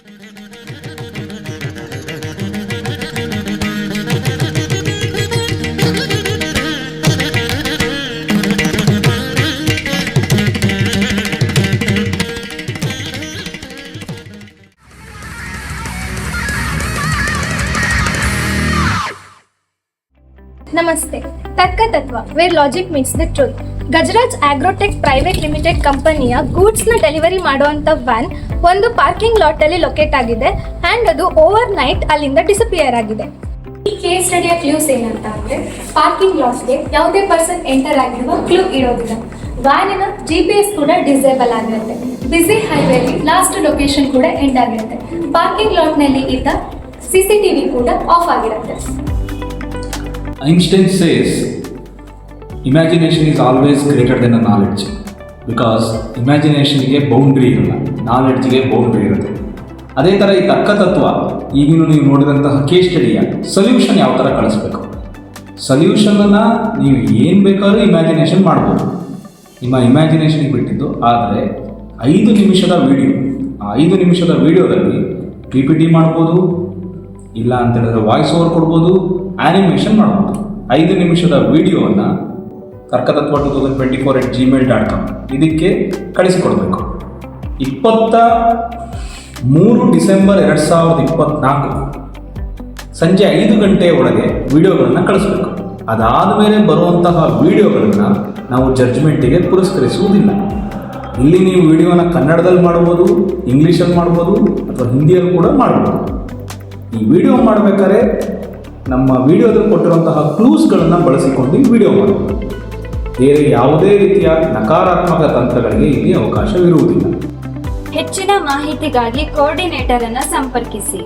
ನಮಸ್ತೆ. ತರ್ಕ ತತ್ವ where logic meets the truth. Gajraj agrotech private limited ಕಂಪನಿಯ ಗೂಡ್ಸ್ ನ ಡೆಲಿವರಿ ಮಾಡುವಂತ ವ್ಯಾನ್ ಒಂದು ಪಾರ್ಕಿಂಗ್ ಲಾಟ್ ಅಲ್ಲಿ ಲೊಕೇಟ್ ಆಗಿದೆ ಅಂಡ್ ಅದು ಓವರ್ ನೈಟ್ ಅಲ್ಲಿಂದ ಡಿಸಪಿಯರ್ ಆಗಿದೆ. ಈ ಕೇಸ್ ಸ್ಟಡಿಯ ಕ್ಲೂಸ್ ಏನಂತ ಅಂದ್ರೆ, ಪಾರ್ಕಿಂಗ್ ಲಾಟ್ಗೆ ಯಾವುದೇ ಪರ್ಸನ್ ಎಂಟರ್ ಆಗಿರುವ ಕ್ಲೂ ಇರೋದಿಲ್ಲ. ವ್ಯಾನಿನ GPS ಕೂಡ ಡಿಸೇಬಲ್ ಆಗಿರುತ್ತೆ. ಬಿಸಿ ಹೈವೇಲಿ ಲಾಸ್ಟ್ ಲೊಕೇಶನ್ ಕೂಡ ಎಂಡ್ ಆಗಿರುತ್ತೆ. ಪಾರ್ಕಿಂಗ್ ಲಾಟ್ ನಲ್ಲಿ ಇದ್ದ CCTV ಕೂಡ ಆಫ್ ಆಗಿರುತ್ತೆ. Einstein says, imagination is always greater than a knowledge because imagination-ಗೆ ಬೌಂಡ್ರಿ ಇರಲ್ಲ, ನಾಲೆಡ್ಜ್ಗೆ ಬೌಂಡ್ರಿ ಇರುತ್ತೆ. ಅದೇ ಥರ ಈ ತರ್ಕ ತತ್ವ ಈಗಿನ ನೀವು ನೋಡಿದಂತಹ ಕೇಸ್ ಸ್ಟಡಿಯ ಸೊಲ್ಯೂಷನ್ ಯಾವ ಥರ ಕಳಿಸ್ಬೇಕು, ಸೊಲ್ಯೂಷನನ್ನು ನೀವು ಏನು ಬೇಕಾದ್ರೂ ಇಮ್ಯಾಜಿನೇಷನ್ ಮಾಡ್ಬೋದು, ನಿಮ್ಮ ಇಮ್ಯಾಜಿನೇಷನ್ಗೆ ಬಿಟ್ಟಿದ್ದು. ಆದರೆ 5 ನಿಮಿಷದ ವಿಡಿಯೋ, ಆ 5 ನಿಮಿಷದ ವಿಡಿಯೋದಲ್ಲಿ PPT ಮಾಡ್ಬೋದು, ಇಲ್ಲ ಅಂತ ಹೇಳಿದ್ರೆ ವಾಯ್ಸ್ ಓವರ್ ಕೊಡ್ಬೋದು, ಆ್ಯನಿಮೇಷನ್ ಮಾಡ್ಬೋದು. 5 ನಿಮಿಷದ ವಿಡಿಯೋವನ್ನು ತರ್ಕತತ್ವ 2024@gmail.com ಇದಕ್ಕೆ ಕಳಿಸಿಕೊಡ್ಬೇಕು. 23 ಡಿಸೆಂಬರ್ 2024 ಸಂಜೆ 5 ಗಂಟೆಯ ಒಳಗೆ ವಿಡಿಯೋಗಳನ್ನು ಕಳಿಸ್ಬೇಕು. ಅದಾದ ಮೇಲೆ ಬರುವಂತಹ ವಿಡಿಯೋಗಳನ್ನು ನಾವು ಜಡ್ಜ್ಮೆಂಟಿಗೆ ಪುರಸ್ಕರಿಸುವುದಿಲ್ಲ. ಇಲ್ಲಿ ನೀವು ವಿಡಿಯೋನ ಕನ್ನಡದಲ್ಲಿ ಮಾಡ್ಬೋದು, ಇಂಗ್ಲೀಷಲ್ಲಿ ಮಾಡ್ಬೋದು, ಅಥವಾ ಹಿಂದಿಯಲ್ಲಿ ಕೂಡ ಮಾಡ್ಬೋದು. ಈ ವಿಡಿಯೋ ಮಾಡಬೇಕಾದ್ರೆ ನಮ್ಮ ವಿಡಿಯೋದಲ್ಲಿ ಕೊಟ್ಟಿರುವಂತಹ ಕ್ಲೂಸ್ಗಳನ್ನು ಬಳಸಿಕೊಂಡು ಈ ವಿಡಿಯೋ ಮಾಡಬಹುದು. ಬೇರೆ ಯಾವುದೇ ರೀತಿಯ ನಕಾರಾತ್ಮಕ ತಂತ್ರಗಳಿಗೆ ಇಲ್ಲಿ ಅವಕಾಶವಿರುವುದಿಲ್ಲ. ಹೆಚ್ಚಿನ ಮಾಹಿತಿಗಾಗಿ ಕೋಆರ್ಡಿನೇಟರ್ ಅನ್ನು ಸಂಪರ್ಕಿಸಿ.